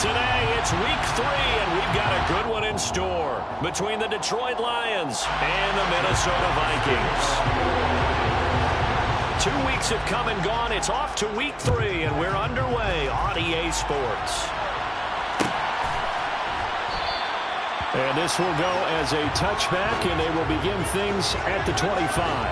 Today, it's week 3, and we've got a good one in store between the Detroit Lions and the Minnesota Vikings. 2 weeks have come and gone. It's off to week 3, and we're underway on EA Sports. And this will go as a touchback, and they will begin things at the 25.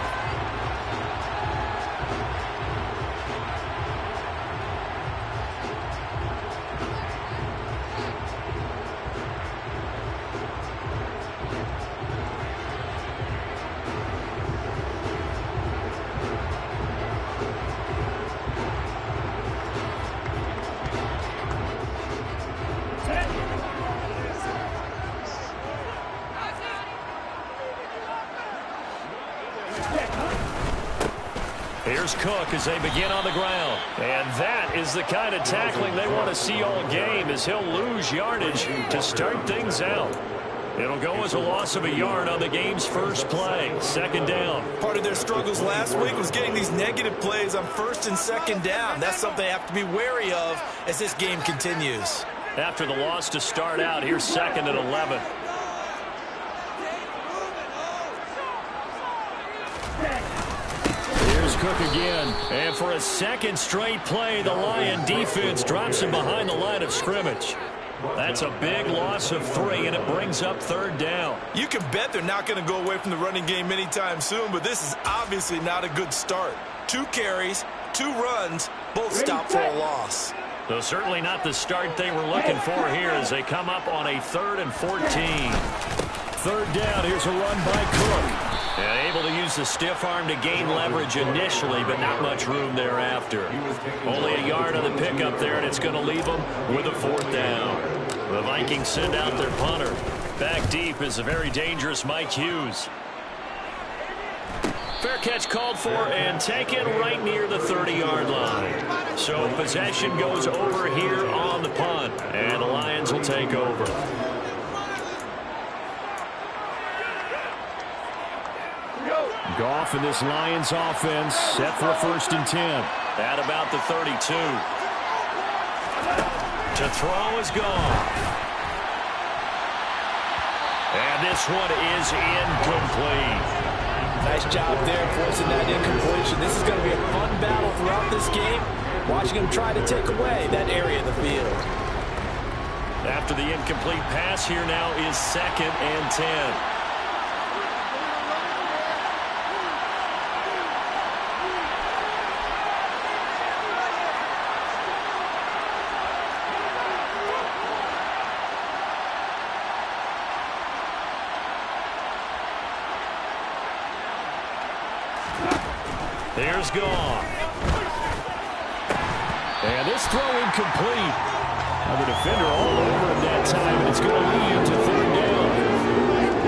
Here's Cook as they begin on the ground. And that is the kind of tackling they want to see all game, as he'll lose yardage to start things out. It'll go as a loss of a yard on the game's first play. 2nd down. Part of their struggles last week was getting these negative plays on 1st and 2nd down. That's something they have to be wary of as this game continues. After the loss to start out, here's 2nd and 11. Cook again. And for a second straight play, the Lion defense drops him behind the line of scrimmage. That's a big loss of 3, and it brings up 3rd down. You can bet they're not going to go away from the running game anytime soon, but this is obviously not a good start. 2 carries, 2 runs, both stopped for a loss. So certainly not the start they were looking for here as they come up on a 3rd and 14. 3rd down. Here's a run by Cook. And able to use the stiff arm to gain leverage initially, but not much room thereafter. Only a yard on the pickup there, and it's going to leave them with a 4th down. The Vikings send out their punter. Back deep is a very dangerous Mike Hughes. Fair catch called for and taken right near the 30-yard line. So possession goes over here on the punt, and the Lions will take over. Goff in this Lions offense set for a 1st and 10. At about the 32. To throw is gone. And this one is incomplete. Nice job there forcing that incompletion. This is going to be a fun battle throughout this game. Watching him try to take away that area of the field. After the incomplete pass, here now is 2nd and 10. Here's Goff. And this throw incomplete. The defender all over him that time, and it's going to lead to 3rd down.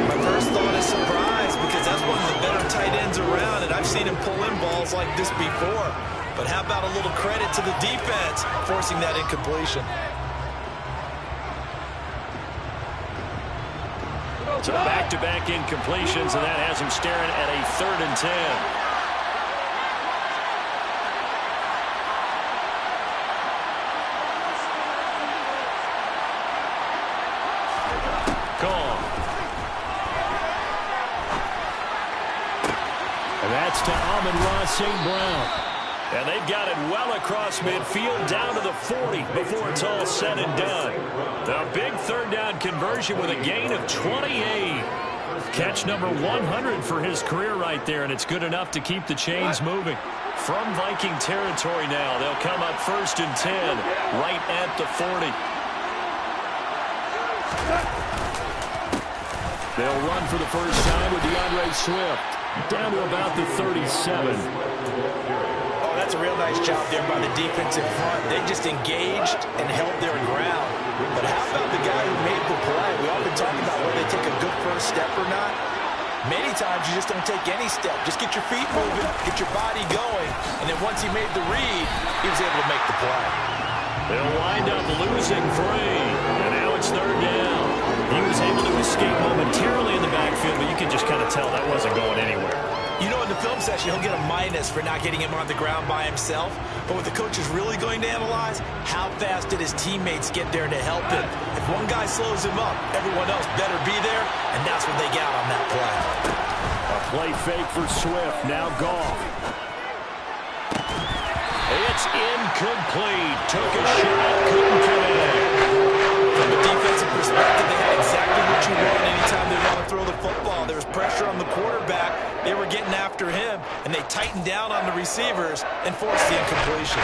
My first thought is surprise, because that's one of the better tight ends around, and I've seen him pull in balls like this before. But how about a little credit to the defense forcing that incompletion? So back-to-back incompletions, and that has him staring at a 3rd and 10. And that's to Amon-Ra St. Brown. And they've got it well across midfield down to the 40 before it's all said and done. The big 3rd down conversion with a gain of 28. Catch number 100 for his career right there, and it's good enough to keep the chains moving. From Viking territory now, they'll come up 1st and 10 right at the 40. They'll run for the first time with DeAndre Swift. Down to about the 37. Oh, that's a real nice job there by the defensive front. They just engaged and held their ground. But how about the guy who made the play? We often talk about whether they take a good first step or not. Many times you just don't take any step. Just get your feet moving, get your body going, and then once he made the read, he was able to make the play. They'll wind up losing 3, and now it's 3rd down. He was able to escape momentarily in the backfield, but you can just kind of tell that wasn't going anywhere. You know, in the film session, he'll get a minus for not getting him on the ground by himself. But what the coach is really going to analyze, how fast did his teammates get there to help him? If one guy slows him up, everyone else better be there, and that's what they got on that play. A play fake for Swift. Now Goff. It's incomplete. Took a shot, couldn't connect. From a defensive perspective, they had exactly what you want anytime they want to throw the football. There was pressure on the quarterback. They were getting after him, and they tightened down on the receivers and forced the incompletion.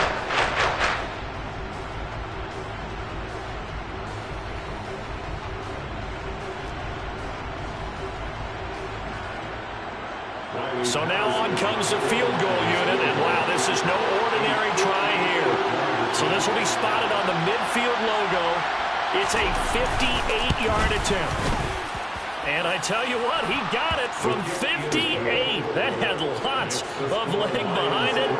So now on comes the field goal unit, and wow, this is no ordinary try here. So this will be spotted on the midfield logo. It's a 58-yard attempt. And I tell you what, he got it from 58. That had lots of leg behind it.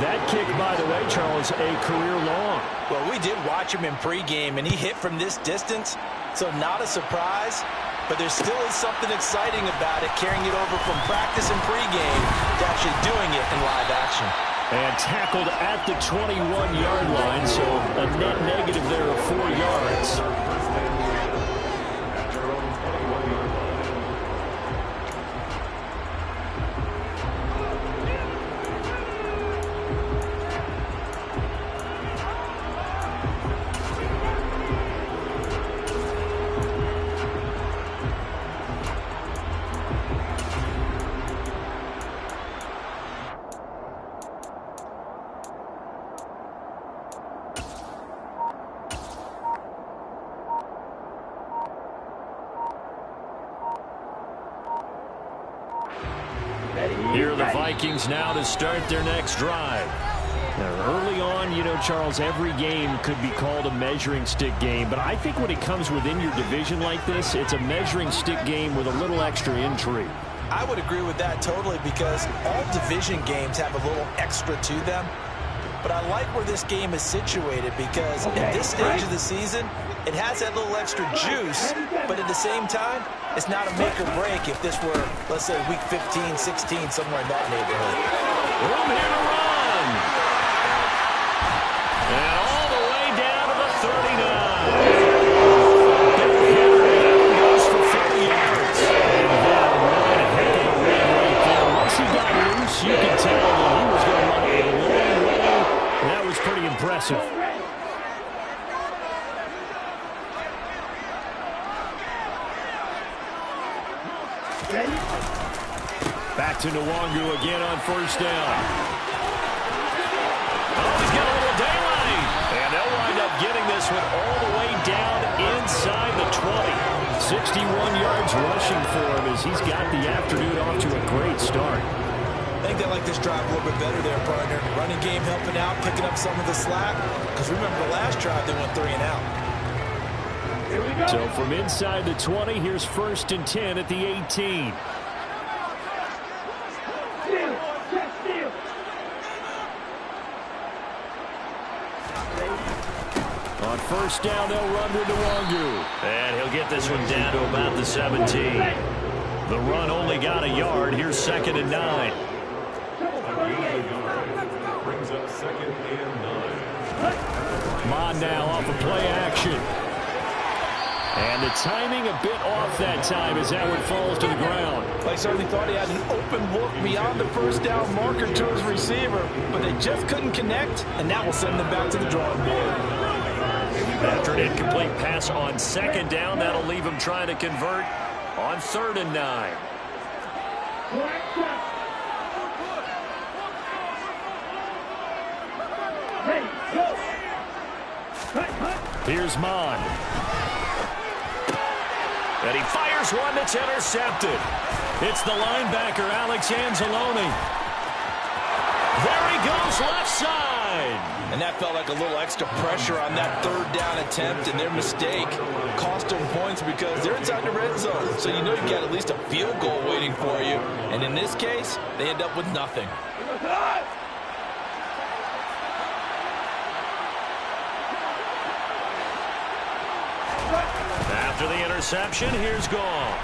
That kick, by the way, Charles, a career long. Well, we did watch him in pregame, and he hit from this distance, so not a surprise. But there still is something exciting about it, carrying it over from practice and pregame to actually doing it in live action. And tackled at the 21-yard line, so a net negative there of 4 yards. Here are the Vikings now to start their next drive. Now, early on, you know, Charles, every game could be called a measuring stick game. But I think when it comes within your division like this, it's a measuring stick game with a little extra intrigue. I would agree with that totally, because all division games have a little extra to them. But I like where this game is situated, because at this stage of the season, it has that little extra juice, but at the same time, it's not a make or break if this were, let's say, week 15, 16, somewhere in that neighborhood. Room here to run. And all the way down to the 39. Big hit goes for 40 yards. And that one heck of a run right there. Once he got loose, you could tell that he was going to run a long way. That was pretty impressive. Back to Nwangu again on first down. Oh, he's got a little daylight. And they'll wind up getting this one all the way down inside the 20. 61 yards rushing for him as he's got the afternoon off to a great start. I think they like this drive a little bit better there, partner. Running game helping out, picking up some of the slack. Because remember, the last drive, they went 3 and out. So from inside the 20, here's 1st and 10 at the 18. On first down, they'll run with Nwangu. And he'll get this one down to about the 17. The run only got a yard. Here's 2nd and 9. Brings up 2nd and 9. Mon now off of play action. And the timing a bit off that time as that one falls to the ground. I certainly thought he had an open look beyond the first down marker to his receiver, but they just couldn't connect, and that will send them back to the drawing board. After an incomplete pass on 2nd down, that'll leave him trying to convert on 3rd and 9. Here's Mon. And he fires one that's intercepted. It's the linebacker, Alex Anzalone. There he goes, left side. And that felt like a little extra pressure on that 3rd down attempt, and their mistake cost them points because they're inside the red zone. So you know you got at least a field goal waiting for you. And in this case, they end up with nothing. After the interception, here's Goff.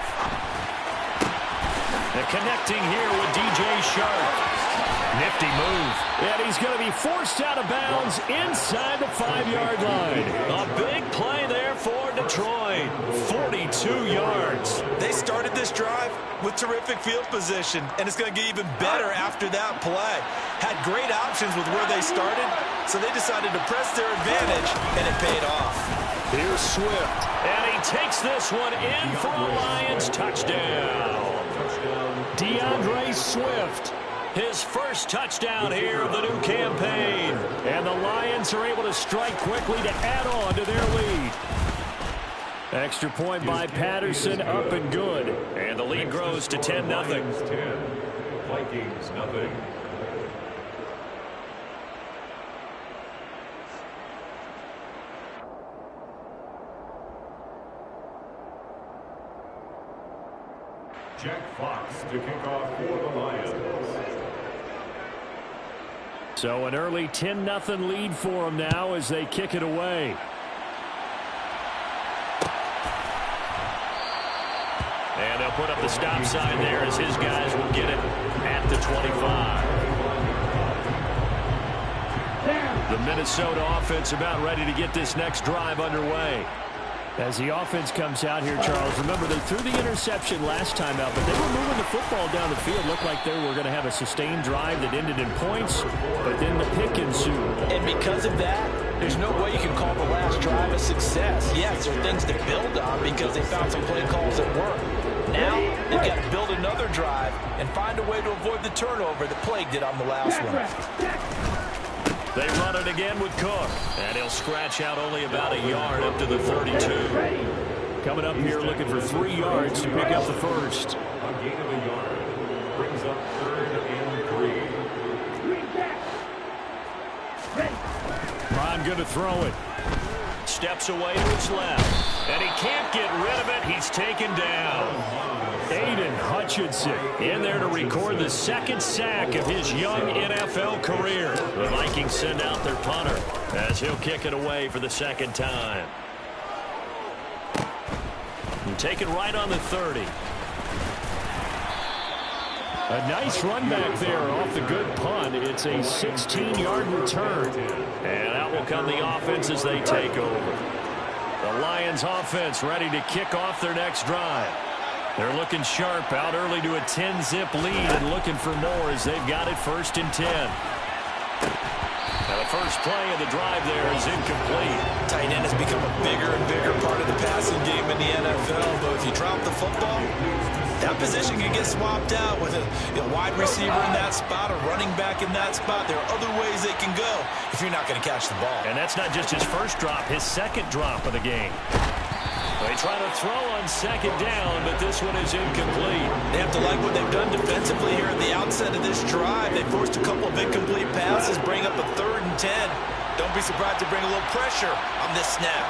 And connecting here with DJ Sharp. Nifty move. And he's going to be forced out of bounds inside the 5-yard line. A big play there for Detroit. 42 yards. They started this drive with terrific field position, and it's going to get even better after that play. Had great options with where they started, so they decided to press their advantage, and it paid off. Here's Swift, and he takes this one in for a Lions touchdown. DeAndre Swift, his first touchdown here of the new campaign. And the Lions are able to strike quickly to add on to their lead. Extra point by Patterson, up and good. And the lead grows to 10-0. Vikings, nothing. Jack Fox to kick off for the Lions. So an early 10-0 lead for them now as they kick it away. And they'll put up the stop sign there as his guys will get it at the 25. The Minnesota offense about ready to get this next drive underway. As the offense comes out here, Charles, remember they threw the interception last time out, but they were moving the football down the field. Looked like they were going to have a sustained drive that ended in points, but then the pick ensued. And because of that, there's no way you can call the last drive a success. Yes, there are things to build on because they found some play calls that work. Now, they've got to build another drive and find a way to avoid the turnover that Plague did on the last one. They run it again with Cook. And he'll scratch out only about a yard up to the 32. Coming up here looking for 3 yards to pick up the first. A gain of a yard. Brings up 3rd and 3. Ron going to throw it. Steps away to his left. And he can't get rid of it. He's taken down. Aiden Hutchinson in there to record the second sack of his young NFL career. The Vikings send out their punter as he'll kick it away for the second time. And take it right on the 30. A nice run back there off the good punt. It's a 16-yard return. And out will come the offense as they take over. The Lions offense ready to kick off their next drive. They're looking sharp, out early to a 10-zip lead and looking for more as they've got it 1st and 10. Now the first play of the drive there is incomplete. Tight end has become a bigger and bigger part of the passing game in the NFL, but if you drop the football, that position can get swapped out with a wide receiver in that spot, a running back in that spot. There are other ways they can go if you're not going to catch the ball. And that's not just his first drop, his second drop of the game. They try to throw on second down, but this one is incomplete. They have to like what they've done defensively here at the outset of this drive. They forced a couple of incomplete passes, bring up a 3rd and 10. Don't be surprised to bring a little pressure on this snap.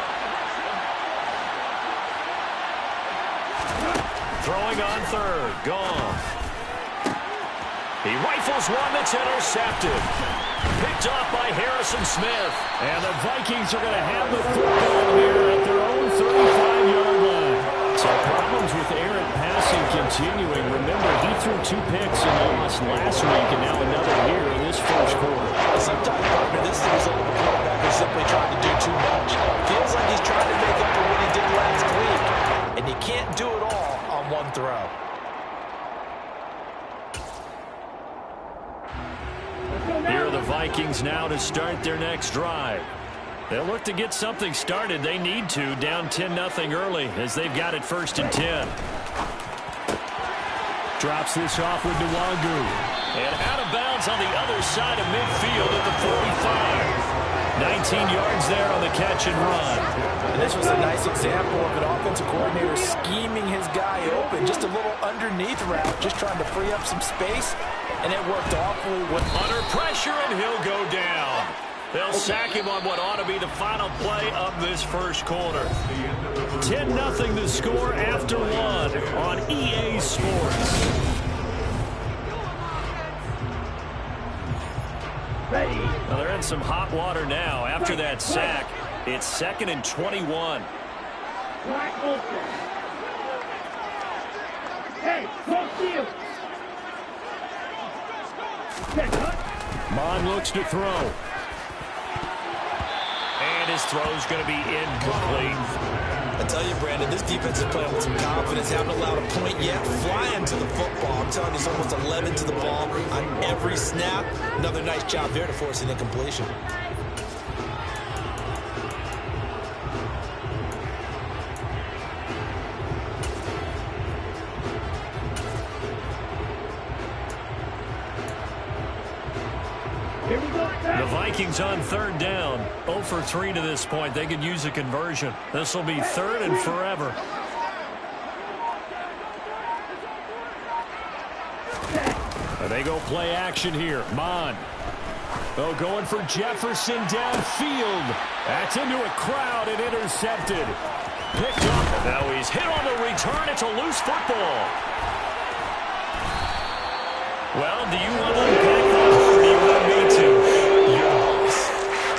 Throwing on 3rd, gone. He rifles one that's intercepted. Picked off by Harrison Smith. And the Vikings are going to have the football here at their own 35-yard line. So problems with errant passing continuing. Remember, he threw 2 picks and lost last week, and now another here in this first quarter. Sometimes, partner, this is the result of a quarterback who's simply trying to do too much. Feels like he's trying to make up for what he did last week. And you can't do it all on one throw. Here are the Vikings now to start their next drive. They'll look to get something started. They need to, down 10-0 early as they've got it 1st and 10. Drops this off with Nwangu. And out of bounds on the other side of midfield at the 45. 19 yards there on the catch and run. And this was a nice example of an offensive coordinator scheming his guy open. Just a little underneath route, just trying to free up some space. And it worked awfully well. Under pressure, and he'll go down. They'll sack him on what ought to be the final play of this first quarter. 10-0 the score after 1 on EA Sports. Well, they're in some hot water now. After that sack, it's 2nd and 21. Hey, fuck you! Mon looks to throw. And his throw's going to be incomplete. I tell you, Brandon, this defense is playing with some confidence. Haven't allowed a point yet. Flying to the football. I'm telling you, he's almost 11 to the ball on every snap. Another nice job there to force an incompletion. The Vikings on third down. 0 for 3 to this point. They could use a conversion. This will be third and forever. They go play action here. Mon. Oh, going for Jefferson downfield. That's into a crowd and intercepted. Picked up. Now he's hit on the return. It's a loose football. Well, do you want to unpack that or do you want me to?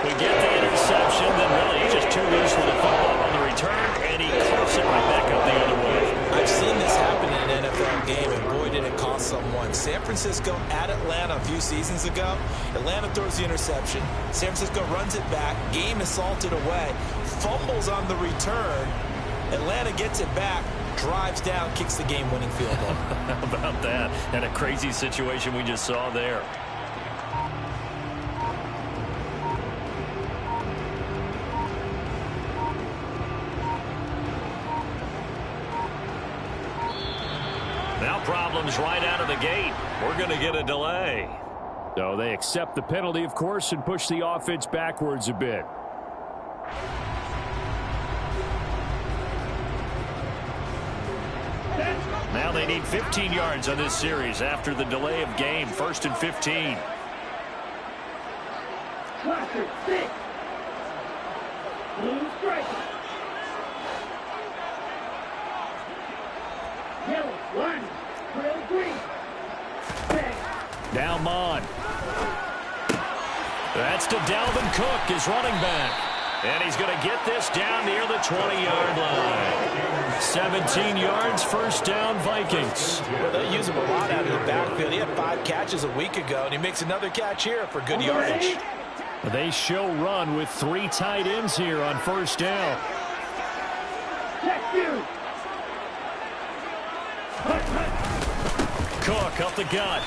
We get the interception, then really he's just too loose with the football on the return, and he clips it right back up the other way. I've seen this happen in an NFL game, and boy, did it cost someone. San Francisco at Atlanta a few seasons ago. Atlanta throws the interception. San Francisco runs it back. Game is salted away. Fumbles on the return. Atlanta gets it back. Drives down, kicks the game-winning field goal. How about that? And a crazy situation we just saw there. Now problems right out of the gate. We're going to get a delay. So they accept the penalty, of course, and push the offense backwards a bit. Now they need 15 yards on this series after the delay of game. 1st and 15. Cluster 6. Blue striker. Yellow 1. Grill green. Now Mon. That's to Dalvin Cook, his running back. And he's going to get this down near the 20-yard line. 17 yards, first down, Vikings. Well, they use him a lot out of the backfield. He had 5 catches a week ago, and he makes another catch here for good yardage. They show run with 3 tight ends here on first down. Check you. Cook up the gut.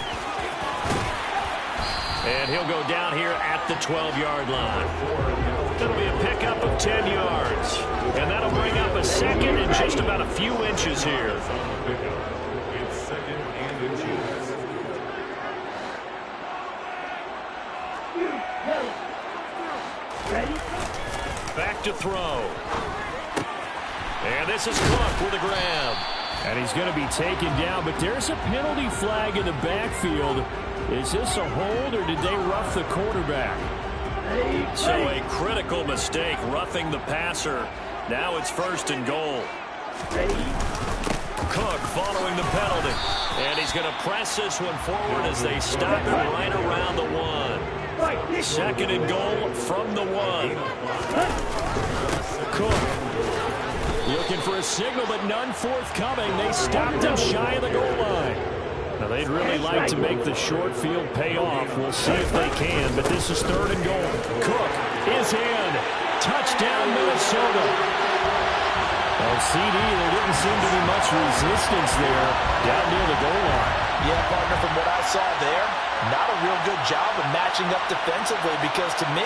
And he'll go down here at the 12-yard line. That'll be a pickup of 10 yards. And that'll bring up a second and just about a few inches here. It's second and inches. Ready? Back to throw. And this is Cook with a grab. And he's going to be taken down, but there's a penalty flag in the backfield. Is this a hold, or did they rough the quarterback? So a critical mistake, roughing the passer. Now it's 1st and goal. Cook following the penalty. And he's going to press this one forward as they stop it right around the 1. 2nd and goal from the 1. Cook looking for a signal, but none forthcoming. They stopped him shy of the goal line. Now, they'd really like to make the short field pay off. We'll see if they can, but this is 3rd and goal. Cook is in. Touchdown, Minnesota. Well, CD, there didn't seem to be much resistance there down near the goal line. Yeah, partner, from what I saw there, not a real good job of matching up defensively, because to me,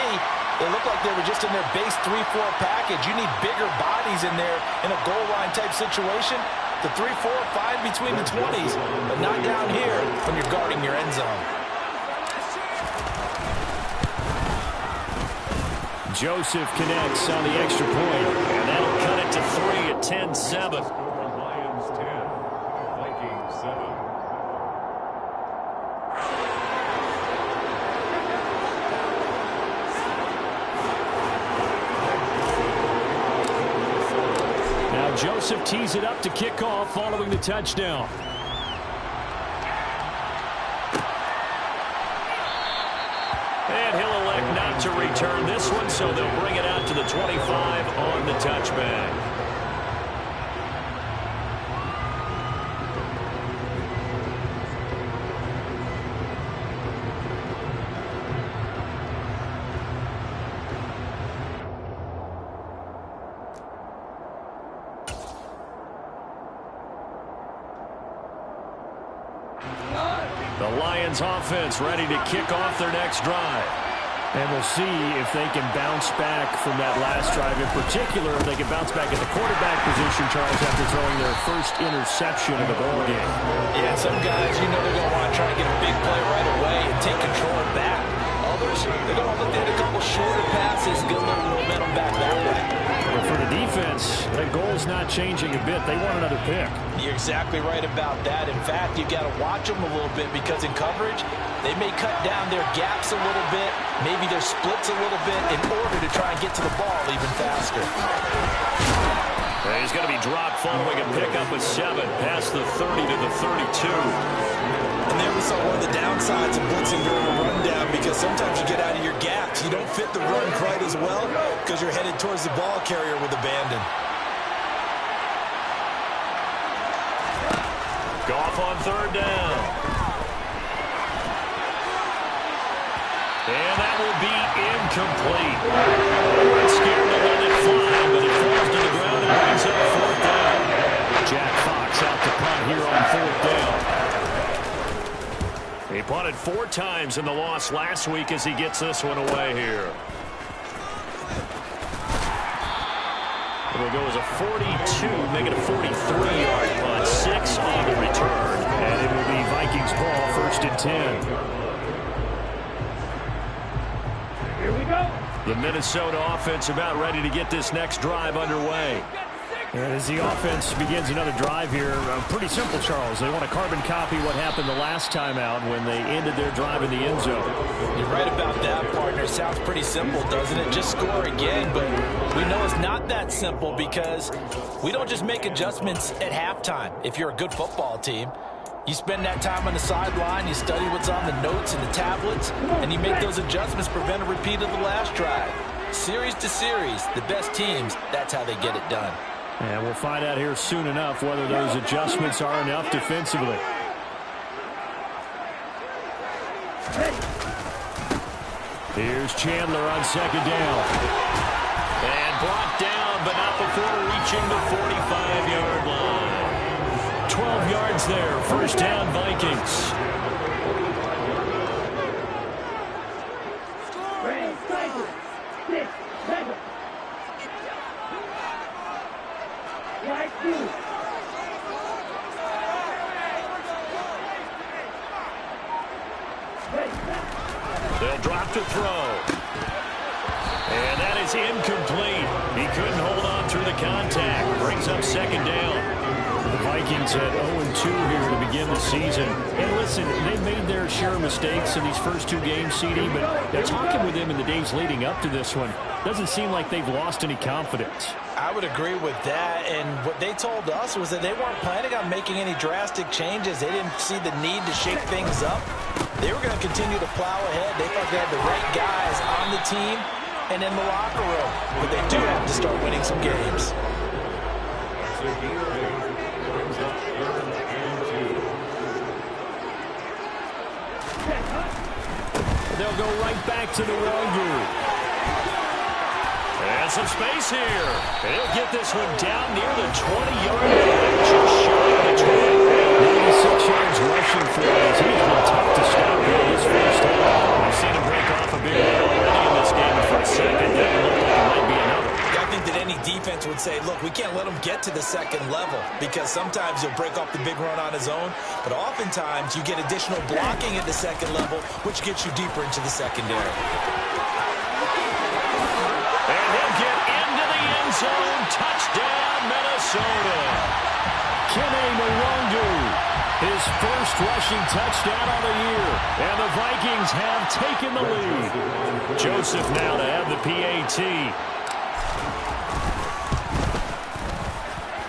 it looked like they were just in their base 3-4 package. You need bigger bodies in there in a goal line type situation. The 3-4, 5 between the 20s, but not down here when you're guarding your end zone. Joseph connects on the extra point. And that'll cut it to 3 at 10-7. Lions 10, Vikings 7. Now Joseph tees it up to kick off following the touchdown. And he'll elect not to return this one, so they'll bring it out to the 25 on the touchback. The Lions offense ready to kick off their next drive. And we'll see if they can bounce back from that last drive. In particular, if they can bounce back at the quarterback position, Charles, after throwing their first interception of the ballgame. Yeah, some guys, you know they're going to want to try and get a big play right away and take control back. Others, they're going to look at a couple shorter passes, get a little momentum back that way. But for the defense, that goal's not changing a bit. They want another pick. You're exactly right about that. In fact, you've got to watch them a little bit because in coverage, they may cut down their gaps a little bit, maybe their splits a little bit in order to try and get to the ball even faster. He's going to be dropped following a pickup of 7 past the 30 to the 32. And there we saw one of the downsides of blitzing during a rundown because sometimes you get out of your gaps. You don't fit the run quite as well because you're headed towards the ball carrier with abandon. Goff on 3rd down. And that will be incomplete. Scared to let it fly, but it falls to the ground and brings up 4th down. Jack Fox out to punt here on 4th down. He punted 4 times in the loss last week as he gets this one away here. It'll go as a 42, make it a 43-yard punt. 6 on the return. And it will be Vikings ball, 1st and 10. Here we go. The Minnesota offense about ready to get this next drive underway. And as the offense begins another drive here, pretty simple, Charles. They want to carbon copy what happened the last time out when they ended their drive in the end zone. You're right about that, partner. Sounds pretty simple, doesn't it? Just score again, but we know it's not that simple because we don't just make adjustments at halftime if you're a good football team. You spend that time on the sideline, you study what's on the notes and the tablets, and you make those adjustments, prevent a repeat of the last drive. Series to series, the best teams, that's how they get it done. And we'll find out here soon enough whether those adjustments are enough defensively. Here's Chandler on 2nd down. And brought down, but not before reaching the 45-yard line. 12 yards there, 1st down Vikings. Ready, 6, 7. Right, 2. They'll drop to throw. And that is incomplete. He couldn't hold on through the contact. Brings up 2nd down. The Vikings had 0-2 here to begin the season. And listen, they made their share of mistakes in these first 2 games, CD, but talking with them in the days leading up to this one, doesn't seem like they've lost any confidence. I would agree with that, and what they told us was that they weren't planning on making any drastic changes. They didn't see the need to shake things up. They were going to continue to plow ahead. They thought they had the right guys on the team and in the locker room, but they do have to start winning some games. They'll go right back to the run group. And some space here. He'll get this one down near the 20-yard line. Just shy of the 20. 96 yards rushing for us. He's been tough to stop here this first half. We've seen him break off a big run already in this game for a second. That looked like it might be another. I think that any defense would say, look, we can't let him get to the 2nd level because sometimes he'll break off the big run on his own, but oftentimes you get additional blocking at the 2nd level, which gets you deeper into the secondary. And he'll get into the end zone. Touchdown, Minnesota. Kene Nwangwu, his first rushing touchdown of the year. And the Vikings have taken the lead. Joseph now to have the PAT.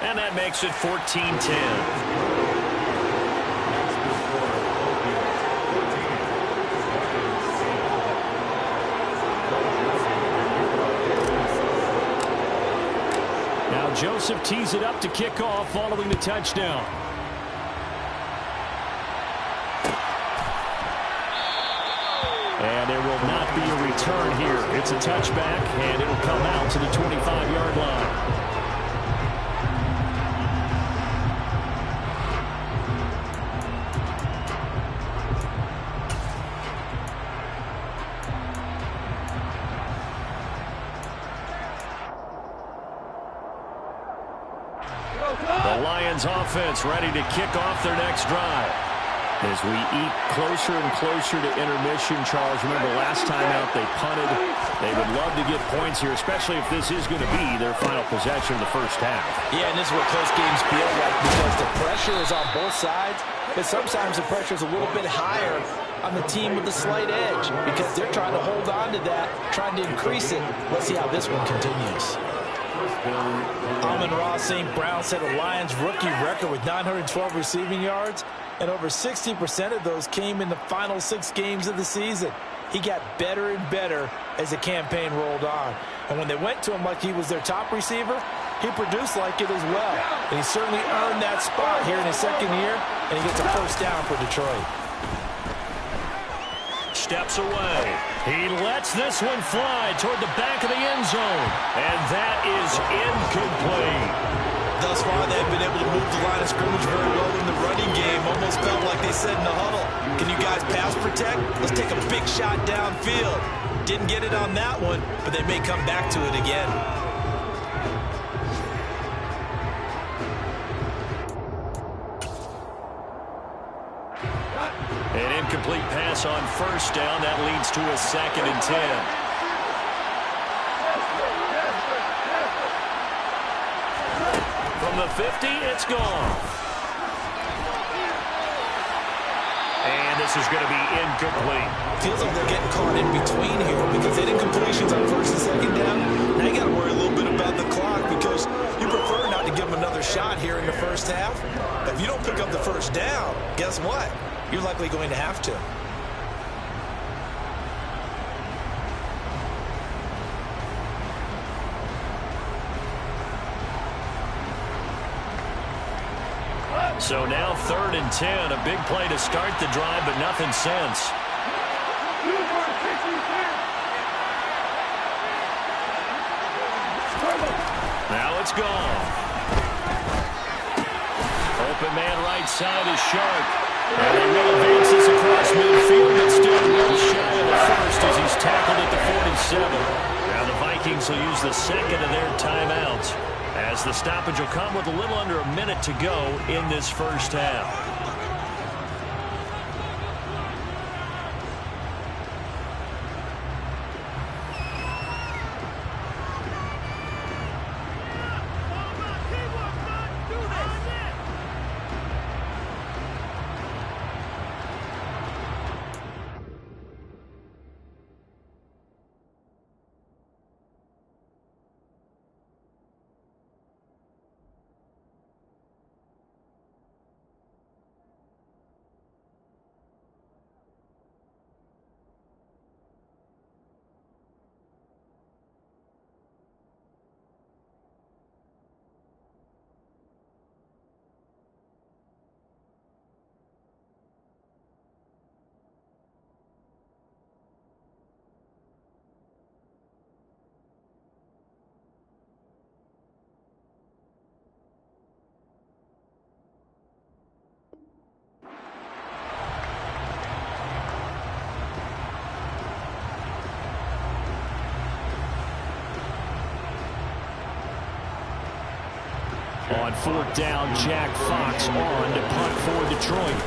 And that makes it 14-10. Joseph tees it up to kick off following the touchdown. And there will not be a return here. It's a touchback, and it'll come out to the 25-yard line. The Lions offense ready to kick off their next drive. As we eat closer and closer to intermission, Charles, remember last time out they punted. They would love to get points here, especially if this is going to be their final possession of the first half. Yeah, and this is what close games feel like because the pressure is on both sides, but sometimes the pressure is a little bit higher on the team with the slight edge because they're trying to hold on to that, trying to increase it. Let's see how this one continues. Amon-Ra St. Brown set a Lions rookie record with 912 receiving yards, and over 60% of those came in the final 6 games of the season. He got better and better as the campaign rolled on. And when they went to him like he was their top receiver, he produced like it as well. And he certainly earned that spot here in his second year, and he gets a first down for Detroit. Steps away. He lets this one fly toward the back of the end zone. And that is incomplete. Thus far, they've been able to move the line of scrimmage very well in the running game. Almost felt like they said in the huddle, can you guys pass protect? Let's take a big shot downfield. Didn't get it on that one, but they may come back to it again. An incomplete pass on first down. That leads to a 2nd and 10. From the 50, it's gone. And this is going to be incomplete. Feels like they're getting caught in between here because they did completions on first and second down. Now you got to worry a little bit about the clock because you prefer not to give them another shot here in the first half. If you don't pick up the first down, guess what? You're likely going to have to. So now 3rd and 10. A big play to start the drive, but nothing since. Now it's gone. Open man right side is Sharp. And they will advance this across midfield, but still well shy of the first as he's tackled at the 47. Now the Vikings will use the 2nd of their timeouts, as the stoppage will come with a little under a minute to go in this first half. On 4th down, Jack Fox on to punt for Detroit.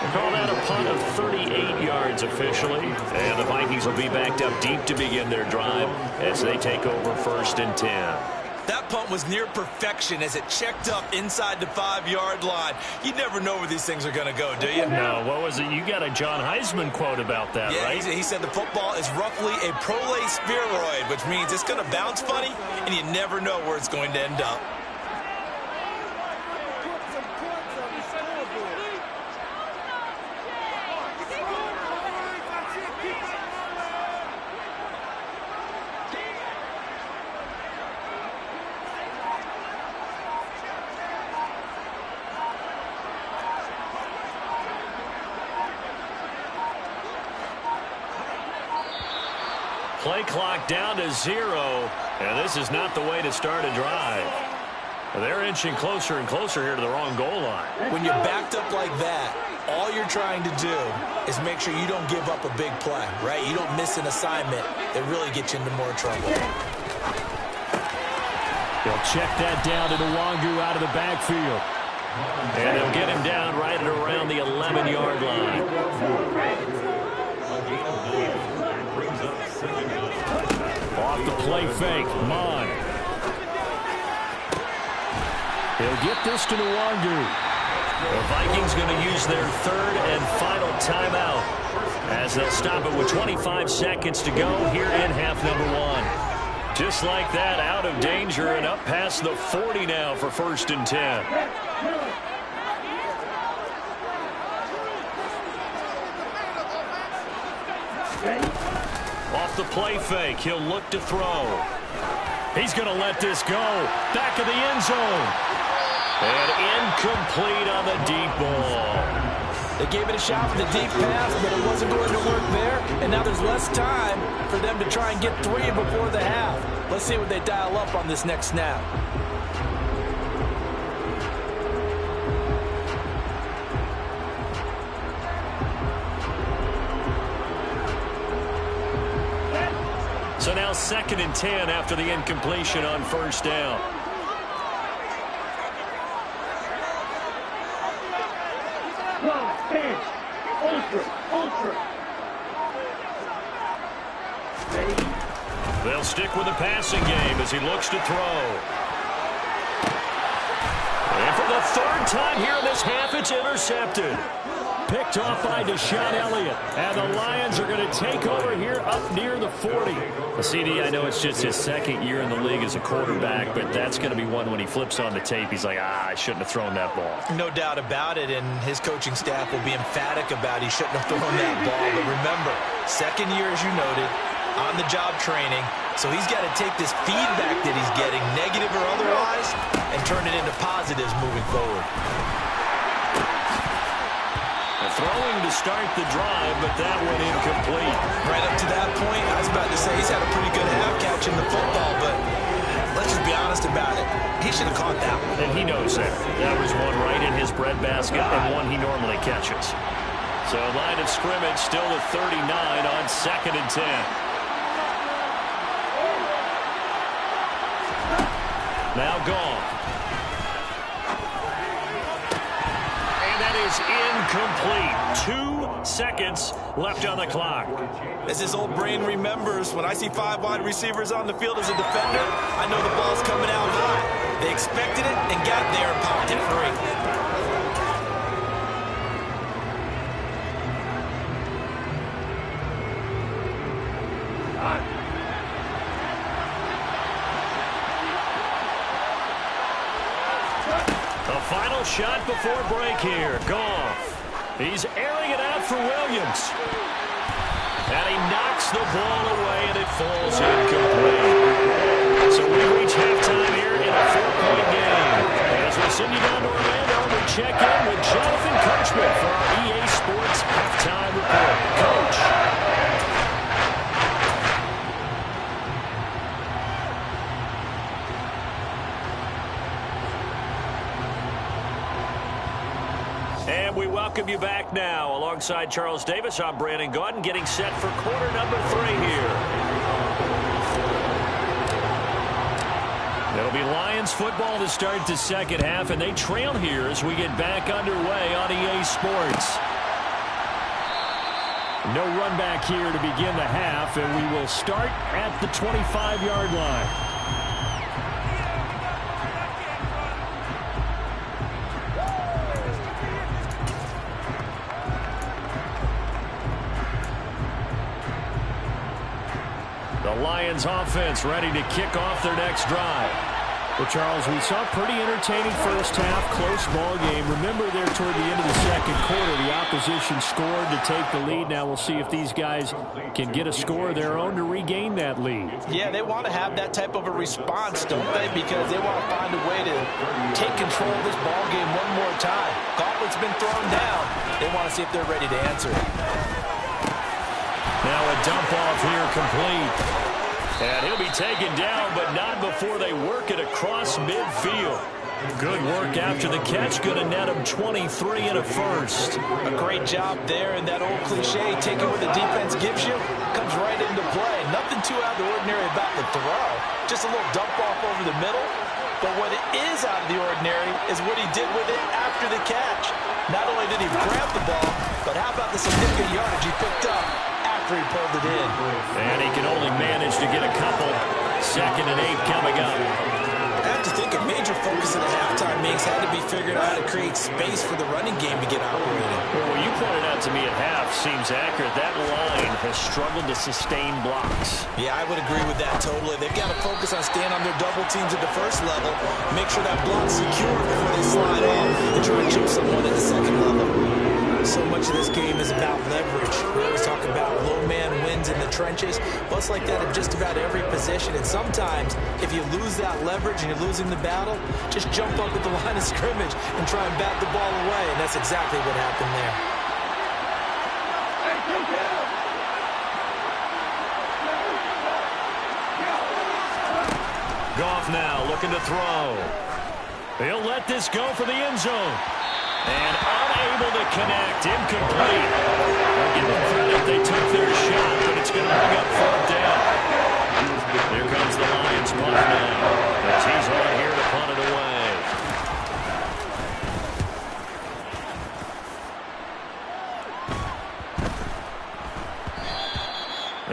We'll call that a punt of 38 yards officially. And the Vikings will be backed up deep to begin their drive as they take over 1st and 10. That punt was near perfection as it checked up inside the 5-yard line. You never know where these things are going to go, do you? No, what was it? You got a John Heisman quote about that, yeah, right? He said the football is roughly a prolate spheroid, which means it's going to bounce funny, and you never know where it's going to end up. Play clock down to 0, and this is not the way to start a drive. They're inching closer and closer here to the wrong goal line. When you're backed up like that, all you're trying to do is make sure you don't give up a big play, right? You don't miss an assignment that really gets you into more trouble. They'll check that down to Nwangu out of the backfield. And they'll get him down right at around the 11-yard line. Off the play fake, Mon. He'll get this to Nwangu. The Vikings going to use their third and final timeout as they'll stop it with 25 seconds to go here in half number one. Just like that, out of danger and up past the 40 now for 1st and 10. Off the play fake, he'll look to throw. He's going to let this go. Back of the end zone. And incomplete on the deep ball. They gave it a shot for the deep pass, but it wasn't going to work there. And now there's less time for them to try and get 3 before the half. Let's see what they dial up on this next snap. So now 2nd and 10 after the incompletion on 1st down. They'll stick with the passing game as he looks to throw. And for the 3rd time here in this half, it's intercepted. Picked off by Deshaun Elliott. And the Lions are going to take over here up near the 40. Well, CD, I know it's just his 2nd year in the league as a quarterback, but that's going to be one when he flips on the tape. He's like, I shouldn't have thrown that ball. No doubt about it, and his coaching staff will be emphatic about he shouldn't have thrown that ball. But remember, 2nd year, as you noted, on-the-job training. So he's got to take this feedback that he's getting, negative or otherwise, and turn it into positives moving forward. Throwing to start the drive, but that went incomplete. Right up to that point, I was about to say he's had a pretty good half catching the football, but let's just be honest about it. He should have caught that one. And he knows that. That was one right in his breadbasket and one he normally catches. So line of scrimmage still at 39 on 2nd and 10. Now gone. Is incomplete. 2 seconds left on the clock. As his old brain remembers, when I see 5 wide receivers on the field as a defender, I know the ball's coming out high. They expected it and got there and popped it free. Final shot before break here. Goff. He's airing it out for Williams. And he knocks the ball away, and it falls incomplete. So we reach halftime here in a 4-point game. As we send you down to Orlando, we check in with Jonathan Coachman for our EA Sports Halftime Report. Coach. And we welcome you back now. Alongside Charles Davis, I'm Brandon Gaudin, getting set for quarter number 3 here. It'll be Lions football to start the 2nd half, and they trail here as we get back underway on EA Sports. No run back here to begin the half, and we will start at the 25-yard line. The Lions offense ready to kick off their next drive. Well, Charles, we saw a pretty entertaining first half, close ball game. Remember there toward the end of the 2nd quarter, the opposition scored to take the lead. Now we'll see if these guys can get a score of their own to regain that lead. Yeah, they want to have that type of a response, don't they? Because they want to find a way to take control of this ball game one more time. Gauntlet's been thrown down. They want to see if they're ready to answer it. Now a dump off here complete. And he'll be taken down, but not before they work it across midfield. Good work after the catch. Going to net him 23 and a first. A great job there, and that old cliche, taking what the defense gives you, comes right into play. Nothing too out of the ordinary about the throw. Just a little dump off over the middle. But what is out of the ordinary is what he did with it after the catch. Not only did he grab the ball, but how about the significant yardage he picked up after he pulled it in. And he can only manage to get a couple. 2nd and 8 coming up. I have to think a major focus of the halftime makes had to be figuring out how to create space for the running game to get operating. Well, what you pointed out to me at half seems accurate. That line has struggled to sustain blocks. Yeah, I would agree with that totally. They've got to focus on staying on their double teams at the first level, make sure that block's secure before they slide off and try to chip someone at the second level. So much of this game is about leverage. We always talk about low man wins in the trenches. Well, it's like that in just about every position. And sometimes, if you lose that leverage and you're losing the battle, just jump up at the line of scrimmage and try and bat the ball away. And that's exactly what happened there. Goff now looking to throw. He'll let this go for the end zone. And unable to connect. Incomplete. I'll give them credit. They took their shot, but it's going to bring up 4th down. Here comes the Lions punt now. As he's on here to punt it away.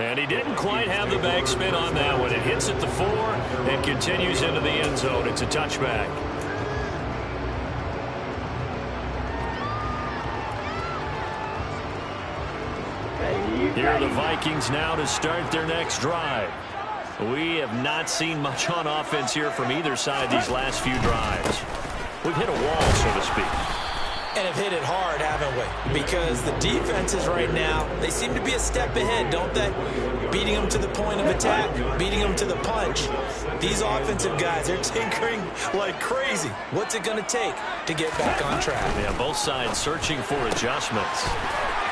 And he didn't quite have the backspin on that one. It hits at the 4 and continues into the end zone. It's a touchback. Here are the Vikings now to start their next drive. We have not seen much on offense here from either side these last few drives. We've hit a wall, so to speak. And have hit it hard, haven't we? Because the defenses right now, they seem to be a step ahead, don't they? Beating them to the point of attack, beating them to the punch. These offensive guys, they're tinkering like crazy. What's it going to take to get back on track? Yeah, both sides searching for adjustments.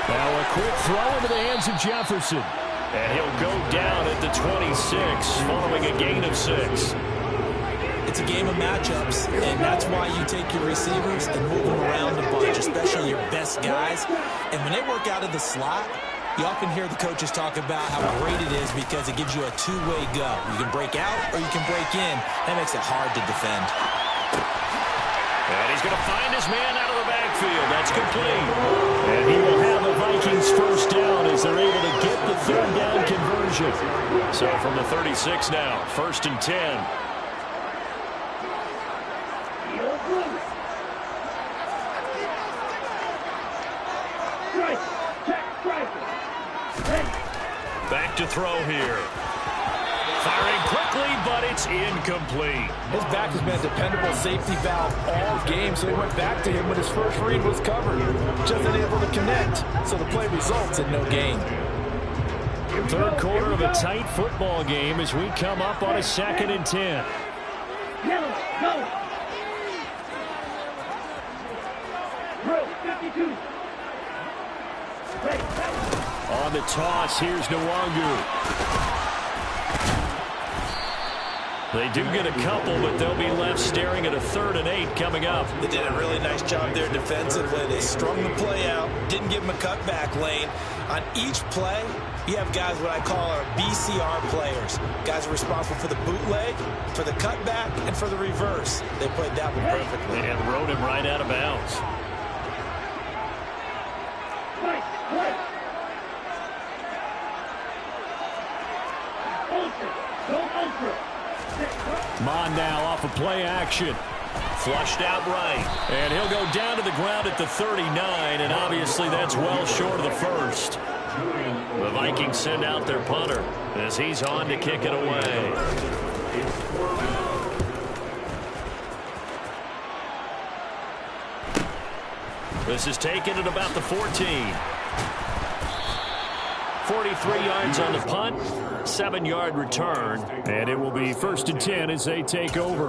Now a quick throw into the hands of Jefferson. And he'll go down at the 26, following a gain of 6. It's a game of matchups, and that's why you take your receivers and move them around a bunch, especially your best guys. And when they work out of the slot, you often hear the coaches talk about how great it is because it gives you a two-way go. You can break out or you can break in. That makes it hard to defend. And he's going to find his man out of the backfield. That's complete. And he will have the Vikings first down as they're able to get the 3rd down conversion. So from the 36 now, 1st and 10. Back to throw here. Firing quickly, but it's incomplete. His back has been a dependable safety valve all game, so he went back to him when his first read was covered. Just unable to connect, so the play results in no gain. 3rd quarter of a tight football game as we come up on a 2nd and 10. Yellow, go. Row 52. On the toss, here's Nwangu. They do get a couple, but they'll be left staring at a 3rd and 8 coming up. They did a really nice job there defensively. They strung the play out, didn't give him a cutback lane. On each play, you have guys what I call our BCR players. Guys are responsible for the bootleg, for the cutback, and for the reverse. They played that one perfectly. And rode him right out of bounds. Mon now off of play action. Flushed out right. And he'll go down to the ground at the 39, and obviously that's well short of the first. The Vikings send out their punter as he's on to kick it away. This is taken at about the 14. 43 yards on the punt, 7-yard return, and it will be 1st and 10 as they take over.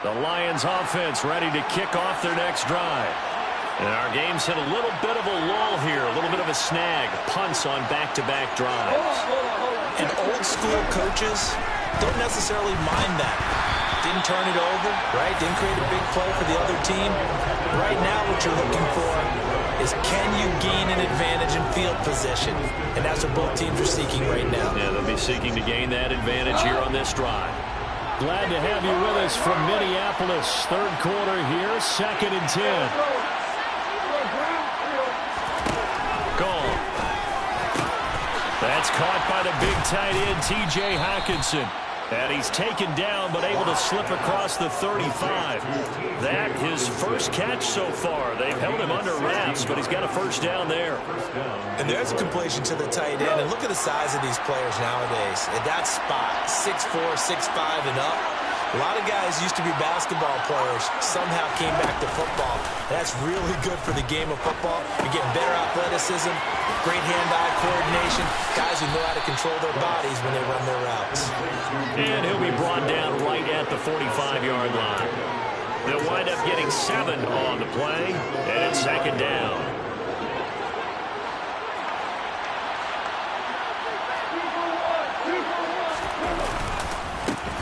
The Lions offense ready to kick off their next drive. And our game's hit a little bit of a lull here, a little bit of a snag. Punts on back-to-back drives. And old school coaches don't necessarily mind that. Didn't turn it over, right? Didn't create a big play for the other team. Right now what you're looking for is can you gain an advantage in field position? And that's what both teams are seeking right now. Yeah, they'll be seeking to gain that advantage here on this drive. Glad to have you with us from Minneapolis. Third quarter here, 2nd and 10. Gone. That's caught by the big tight end, T.J. Hockenson. And he's taken down, but able to slip across the 35. That his first catch so far. They've held him under wraps, but he's got a first down there. And there's a completion to the tight end. And look at the size of these players nowadays. At that spot, 6'4", 6'5", and up. A lot of guys used to be basketball players, somehow came back to football. That's really good for the game of football. You're getting better athleticism, great hand-eye coordination, guys who know how to control their bodies when they run their routes. And he'll be brought down right at the 45-yard line. They'll wind up getting 7 on the play, and it's 2nd down.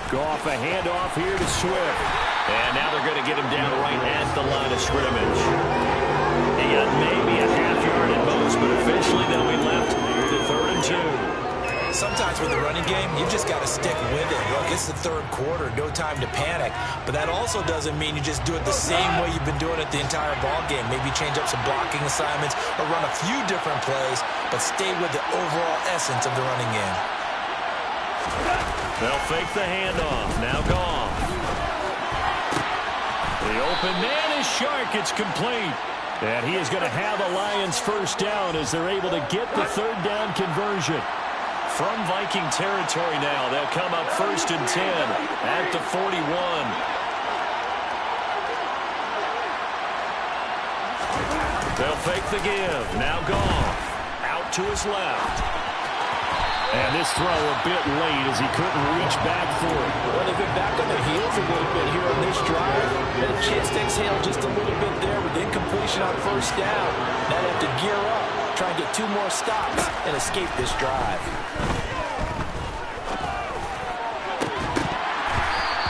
Goff, a handoff here to Swift. And now they're going to get him down right at the line of scrimmage. He got maybe a half yard at most, but eventually they'll be left with a 3rd and 2. Sometimes with the running game, you've just got to stick with it. Look, it's the third quarter, no time to panic. But that also doesn't mean you just do it the same way you've been doing it the entire ball game. Maybe change up some blocking assignments or run a few different plays, but stay with the overall essence of the running game. They'll fake the handoff. Now Goff. The open man is Shark. It's complete. And he is going to have a Lions first down as they're able to get the 3rd down conversion. From Viking territory now, they'll come up 1st and 10 at the 41. They'll fake the give. Now Goff. Out to his left. And this throw a bit late as he couldn't reach back for it. Well, they've been back on their heels a little bit here on this drive. Had a chance to exhale just a little bit there with incompletion on first down. Now they have to gear up, try and get 2 more stops and escape this drive.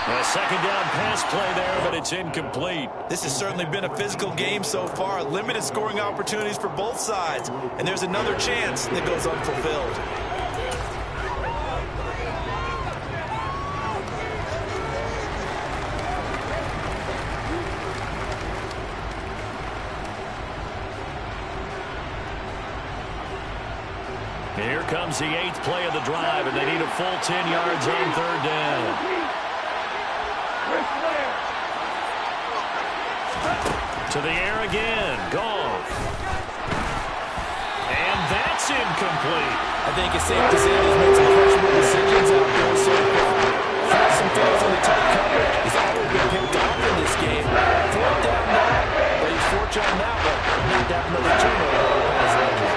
A 2nd down pass play there, but it's incomplete. This has certainly been a physical game so far. Limited scoring opportunities for both sides. And there's another chance that goes unfulfilled. Here comes the 8th play of the drive, and they need a full 10 yards on 3rd down. To the air again. Goff. And that's incomplete. I think it's safe to say he's made some questionable decisions out there so far. Found some things in the tight coverage. He's already been picked off in this game. 4th down now, but he's fortunate on that one. Not to have another turnover on his edges.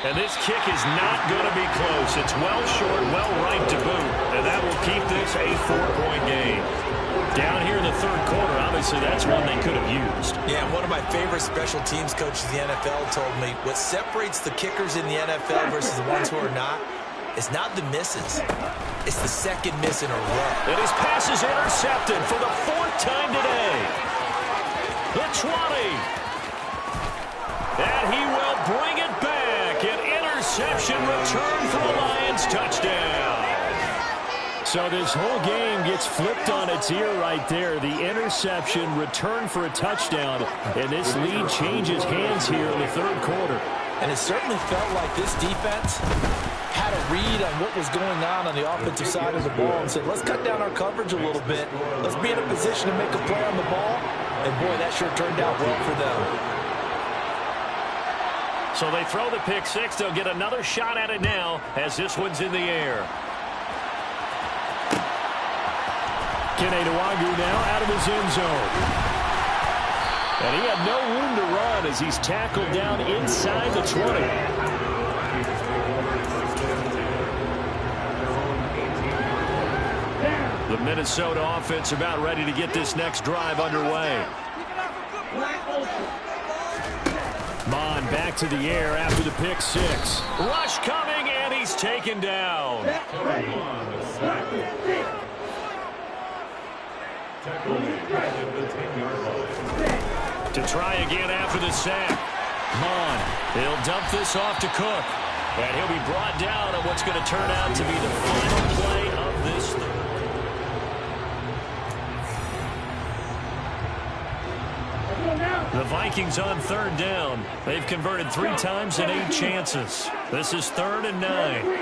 And this kick is not going to be close. It's well short, well right to boot. And that will keep this a 4-point game. Down here in the 3rd quarter, obviously that's one they could have used. Yeah, one of my favorite special teams coaches in the NFL told me what separates the kickers in the NFL versus the ones who are not is not the misses. It's the 2nd miss in a row. And his pass is intercepted for the 4th time today. The 20. And he will bring it back. An interception return for a Lions touchdown. So this whole game gets flipped on its ear right there. The interception, return for a touchdown, and this lead changes hands here in the 3rd quarter. And it certainly felt like this defense had a read on what was going on the offensive side of the ball and said, let's cut down our coverage a little bit. Let's be in a position to make a play on the ball. And, boy, that sure turned out well for them. So they throw the pick 6. They'll get another shot at it now as this one's in the air. Kene Nwagu now out of his end zone. And he had no room to run as he's tackled down inside the 20. The Minnesota offense about ready to get this next drive underway. Mon back to the air after the pick six. Rush coming, and he's taken down. To try again after the sack. Mon, he'll dump this off to Cook. And he'll be brought down on what's going to turn out to be the final play of this. The Vikings on third down. They've converted 3 times and 8 chances. This is 3rd and 9.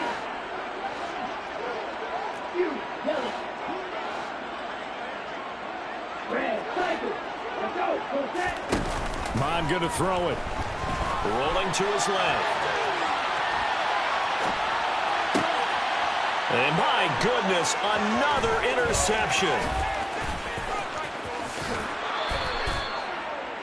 Mon going to throw it. Rolling to his left. And my goodness, another interception.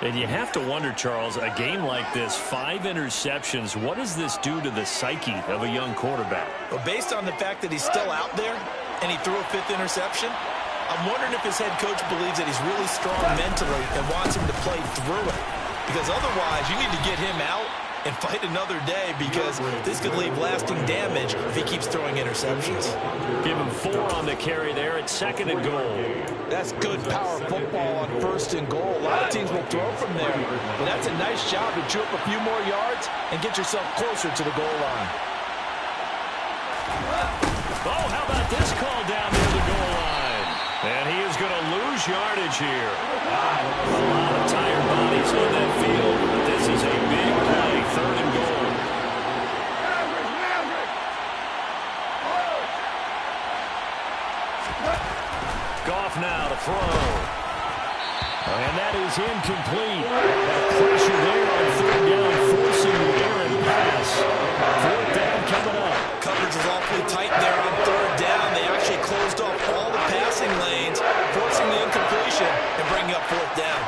And you have to wonder, Charles, a game like this, 5 interceptions, what does this do to the psyche of a young quarterback? Well, based on the fact that he's still out there and he threw a 5th interception, I'm wondering if his head coach believes that he's really strong mentally and wants him to play through it. Because otherwise, you need to get him out and fight another day, because this could leave lasting damage if he keeps throwing interceptions. Give him 4 on the carry there at 2nd and goal. That's good power football on 1st and goal. A lot of teams will throw from there. But that's a nice job to chew up a few more yards and get yourself closer to the goal line. Oh, how about this call down near the goal line? And he is going to lose yardage here. A lot of tired bodies on that field, but this is a big play, 3rd and goal. Goff now to throw. And that is incomplete. That pressure there on 3rd down, forcing the errant pass. 4th down coming up. Coverage was awfully tight there on 3rd down. They actually closed off all the passing lanes, forcing the incompletion and bringing up 4th down.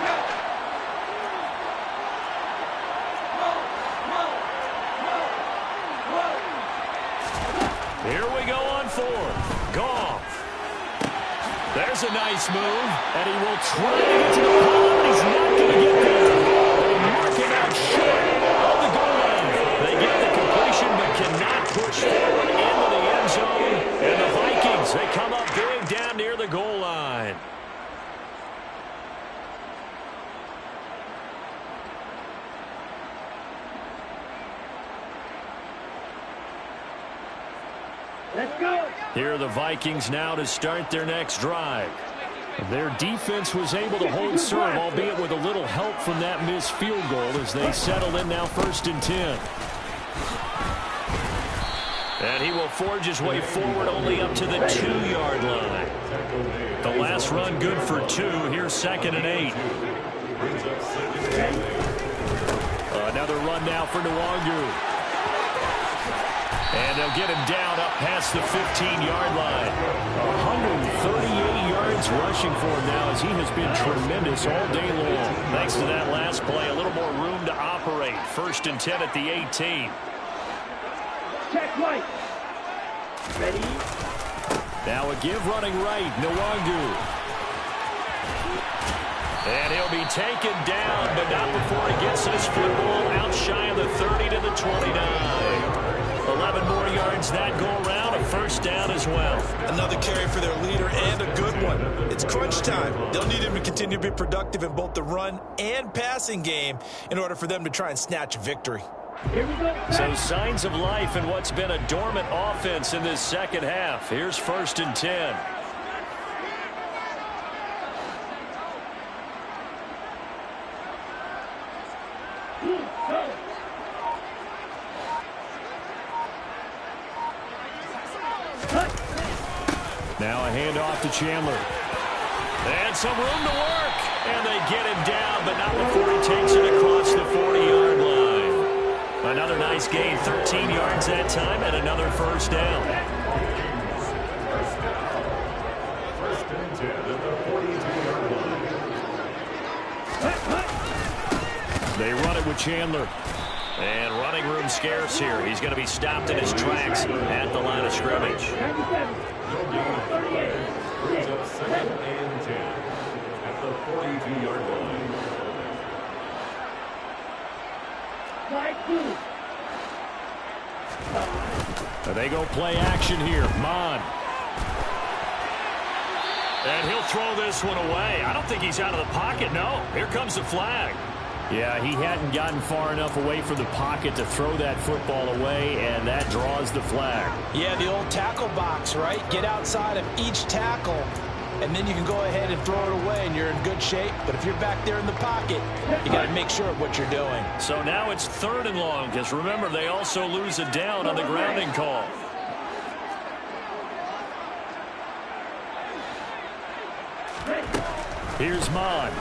Here we go on 4th. Goff. There's a nice move, and he will try to get to the ball, but he's not going to get there. They mark him out short of the goal line. They get the completion, but cannot push forward into the end zone. And the Vikings, they come up big down near the goal line. Let's go. Here are the Vikings now to start their next drive. Their defense was able to hold serve, albeit with a little help from that missed field goal as they settle in now 1st and 10. And he will forge his way forward only up to the 2-yard line. The last run good for 2. Here's 2nd and 8. Another run now for Nwangu. And they'll get him down up past the 15-yard line. 138 yards rushing for him now, as he has been tremendous all day long. Thanks to that last play, a little more room to operate. 1st and 10 at the 18. Check right. Ready? Now a give running right, Nwangu. And he'll be taken down, but not before he gets his football out shy of the 30 to the 29. 11 more yards that go around, a 1st down as well. Another carry for their leader, and a good one. It's crunch time. They'll need him to continue to be productive in both the run and passing game in order for them to try and snatch a victory. Here we go. So signs of life in what's been a dormant offense in this 2nd half. Here's 1st and 10. Now a handoff to Chandler. And some room to work. And they get him down, but not before he takes it across the 40-yard line. Another nice gain, 13 yards that time, and another 1st down. 1st and 10 at the 42-yard line. They run it with Chandler. And running room scarce here. He's going to be stopped in his tracks at the line of scrimmage. 97. 38. Brings up 2nd and 10 at the 42-yard line. Side 2. They go play action here. Mon. And he'll throw this one away. I don't think he's out of the pocket, no. Here comes the flag. Yeah, he hadn't gotten far enough away from the pocket to throw that football away, and that draws the flag. Yeah, the old tackle box, right? Get outside of each tackle, and then you can go ahead and throw it away, and you're in good shape. But if you're back there in the pocket, you got to make sure of what you're doing. So now it's 3rd and long, because remember, they also lose a down on the grounding call. Here's Mon.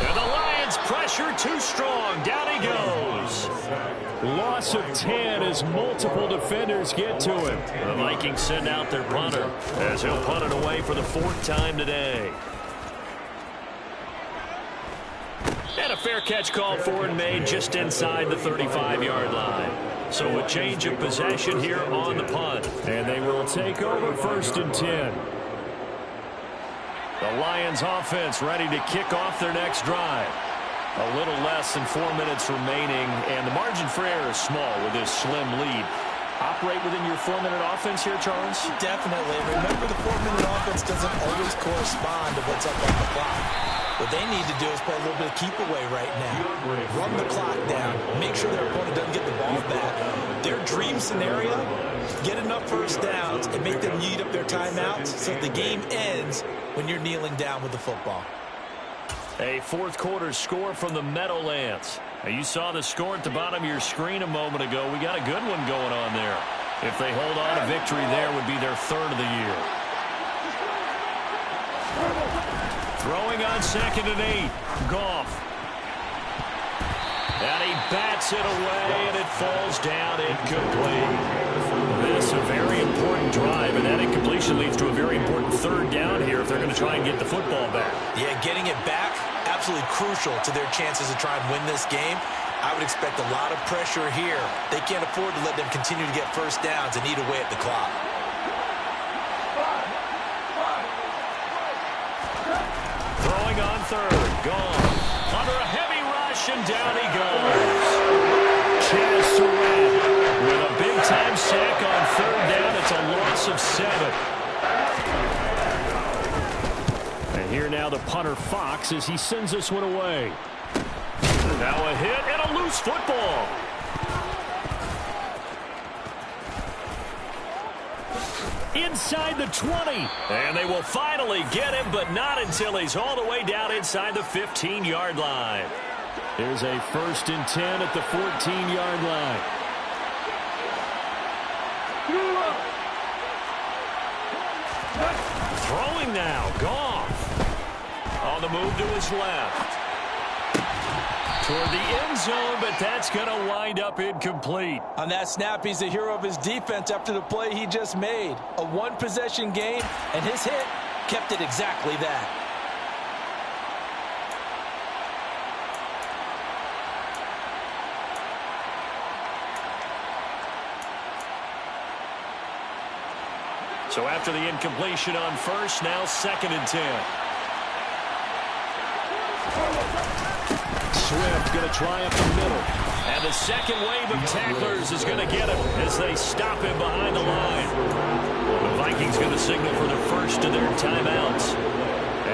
And the Lions pressure too strong. Down he goes. Loss of 10 as multiple defenders get to him. The Vikings send out their punter as he'll punt it away for the 4th time today. And a fair catch called for and made just inside the 35-yard line. So a change of possession here on the punt. And they will take over 1st and 10. The Lions offense ready to kick off their next drive. A little less than 4 minutes remaining, and the margin for error is small with this slim lead. Operate within your 4-minute offense here, Charles? Definitely. Remember, the 4-minute offense doesn't always correspond to what's up on the clock. What they need to do is play a little bit of keep away right now. Run the clock down. Make sure their opponent doesn't get the ball back. Their dream scenario, get enough first downs and make them eat up their timeouts so the game ends when you're kneeling down with the football. A 4th quarter score from the Meadowlands. Now, you saw the score at the bottom of your screen a moment ago. We got a good one going on there. If they hold on, a victory there would be their 3rd of the year. Throwing on 2nd and 8. Goff. And he bats it away, and it falls down incomplete. This a very important drive, and that incompletion leads to a very important 3rd down here if they're going to try and get the football back. Yeah, getting it back, absolutely crucial to their chances to try and win this game. I would expect a lot of pressure here. They can't afford to let them continue to get first downs and eat away at the clock. Throwing on 3rd. Gone. Under a heavy rush, and down he goes. Chaz Surratt with a big-time sack on 3rd down. It's a loss of 7. And here now the punter Fox as he sends this one away. Now a hit and a loose football. Inside the 20. And they will finally get him, but not until he's all the way down inside the 15-yard line. Here's a 1st and 10 at the 14-yard line. Throwing now. Goff. On the move to his left. Toward the end zone, but that's going to wind up incomplete. On that snap, he's the hero of his defense after the play he just made. A one-possession game, and his hit kept it exactly that. So after the incompletion on 1st, now 2nd and 10. Swift going to try up the middle. And the second wave of tacklers is going to get him as they stop him behind the line. The Vikings going to signal for the 1st of their timeouts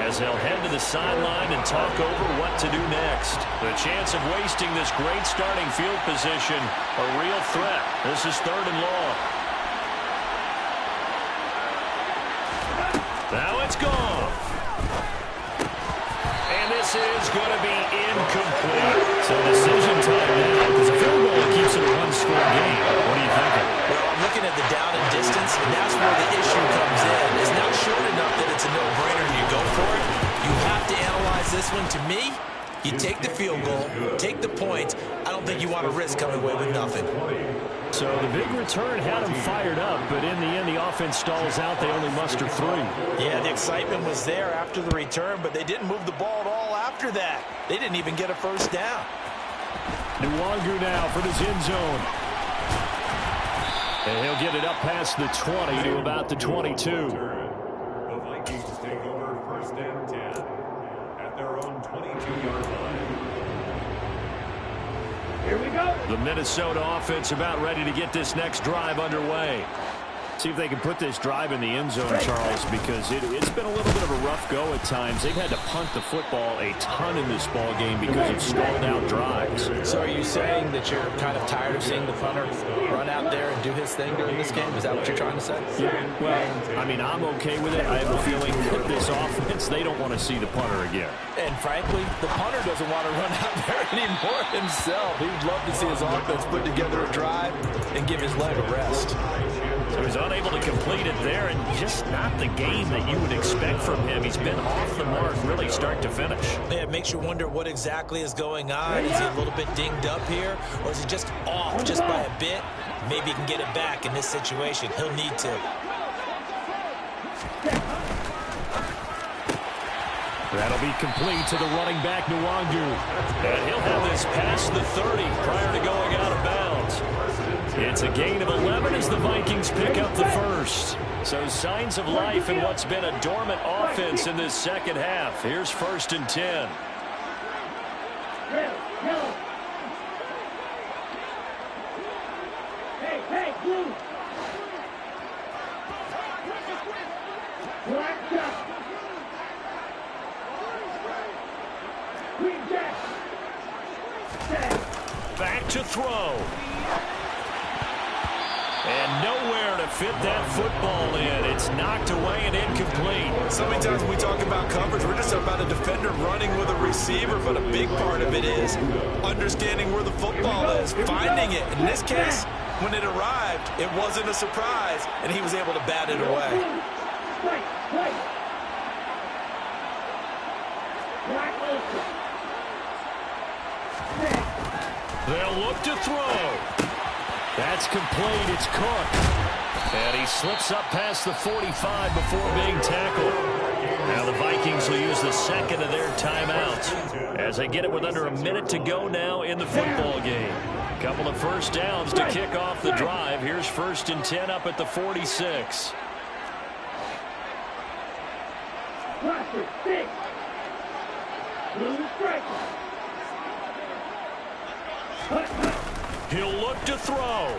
as they'll head to the sideline and talk over what to do next. The chance of wasting this great starting field position, a real threat. This is 3rd and long. Now it's gone. And this is going to be incomplete. So decision time now because a field goal keeps it a one-score game. What are you thinking? Well, I'm looking at the down and distance, and that's where the issue comes in. It's not short enough that it's a no-brainer and you go for it. You have to analyze this one. To me, you take the field goal, take the points. I don't think you want to risk coming away with nothing. So the big return had them fired up, but in the end, the offense stalls out. They only muster 3. Yeah, the excitement was there after the return, but they didn't move the ball at all after that. They didn't even get a first down. Nwangu now from his end zone. And he'll get it up past the 20 to about the 22. The Vikings take over 1st and 10 at their own 22-yard line. Here we go. The Minnesota offense about ready to get this next drive underway. See if they can put this drive in the end zone, Charles, because it's been a little bit of a rough go at times. They've had to punt the football a ton in this ball game because of stalled out drives. So are you saying that you're kind of tired of seeing the punter run out there and do his thing during this game? Is that what you're trying to say? Yeah, well, I mean, I'm okay with it. I have a feeling that this offense, they don't want to see the punter again. And frankly, the punter doesn't want to run out there anymore himself. He would love to see his offense put together a drive and give his leg a rest. So he's unable to complete it there, and just not the game that you would expect from him. He's been off the mark really start to finish. Yeah, it makes you wonder what exactly is going on. Is he a little bit dinged up here, or is he just off just by a bit? Maybe he can get it back in this situation. He'll need to. That'll be complete to the running back, Nwangu. And he'll have this past the 30 prior to going out of bounds. It's a gain of 11 as the Vikings pick up the first. So signs of life in what's been a dormant offense in this second half. Here's 1st and 10. Hey, blue. Black shot. Green jack. Back to throw. And nowhere to fit that football in. It's knocked away and incomplete. So many times when we talk about coverage, we're just about a defender running with a receiver, but a big part of it is understanding where the football is, finding it. In this case, when it arrived, it wasn't a surprise, and he was able to bat it away. They'll look to throw. That's complete. It's Cook. And he slips up past the 45 before being tackled. Now the Vikings will use the second of their timeouts as they get it with under a minute to go now in the football game. Couple of first downs to kick off the drive. Here's 1st and 10 up at the 46. He'll look to throw.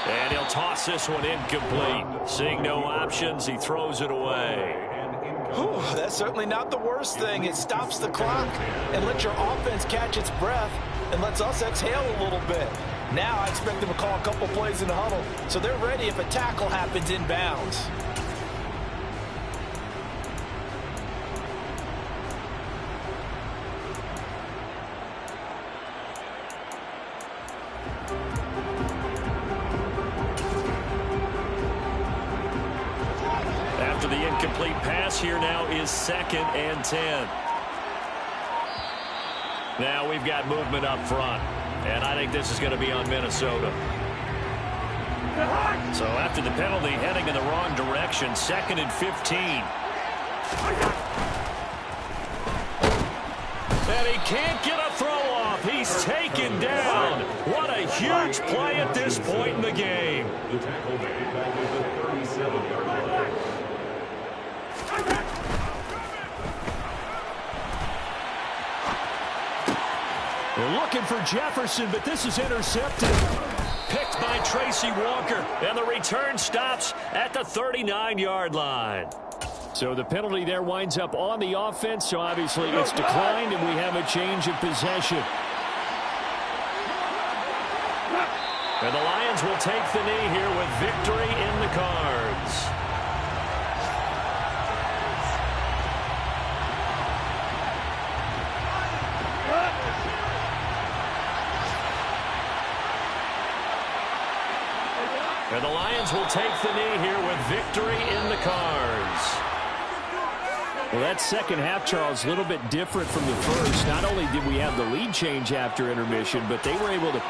And he'll toss this one incomplete. Seeing no options, he throws it away. Whew, that's certainly not the worst thing. It stops the clock and lets your offense catch its breath and lets us exhale a little bit. Now I expect them to call a couple plays in the huddle, so they're ready if a tackle happens inbounds. After the incomplete pass, here now is 2nd and 10. Now we've got movement up front, and I think this is going to be on Minnesota. So after the penalty, heading in the wrong direction, 2nd and 15. And he can't get a throw off. He's taken down. What a huge play at this point in the game. The tackle made back at the 37-yard line. They're looking for Jefferson, but this is intercepted. Picked by Tracy Walker, and the return stops at the 39-yard line. So the penalty there winds up on the offense, so obviously it's declined, and we have a change of possession. And the Lions will take the knee here with victory in the cards. And the Lions will take the knee here with victory in the cards. Well, that second half, Charles, a little bit different from the first. Not only did we have the lead change after intermission, but they were able to